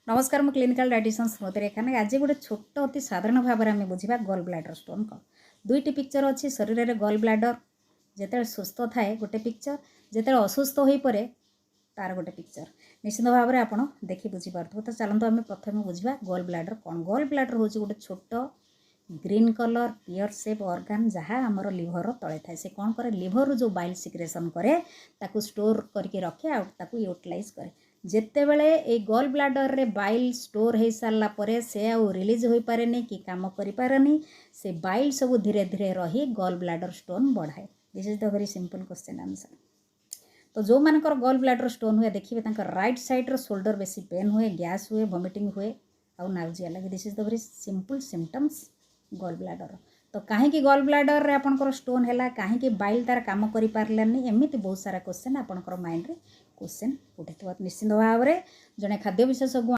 नमस्कार मु clinical dietitian स्मृति रेखा नायक आज गोटे छोट अति साधारण भाव में आम बुझा गल ब्लाडर स्टोन कौन दुईटी पिक्चर अच्छी शरीर में गल ब्लाडर जिते सुस्थ थाए गोटे पिक्चर जिते असुस्थ हो पड़े तार गोटे पिक्चर निश्चित भाव में आप देखी बुझीपार तो चलते आम प्रथम बुझा गल ब्लाडर कौन गल ब्लाडर हूँ गोटे छोट ग्रीन कलर पियर सेप ऑर्गन जहाँ आमर लिभर तले थाए से कौन करे लिभर जो बाइल सिक्रेशन करे ताकू स्टोर करके रखे आउ यूटिलाइज करे जिते बड़े ये गल ब्लाडर रे बाइल स्टोर हो सारा पर से आउ रिलीज हो पारे कि काम करें से बाइल सब धीरे धीरे रही गल ब्लाडर स्टोन बढ़ाए। This is the very simple question answer. तो जो मानकर गल ब्लाडर स्टोन हुए देखिए राइट साइड शोल्डर बेसी पेन हुए गैस हुए वॉमिटिंग हुए आउ नाउजिया लगे। This is the very simple symptoms गल ब्लाडर। तो कहीं गल ब्लाडर रे आपनकर स्टोन है कहीं बाइल तार काम करि पारलानी एमती बहुत सारा क्वेश्चन आपनकर माइंड रे क्वेश्चन उठे। निश्चित भाव में जड़े खाद्य विशेषज्ञ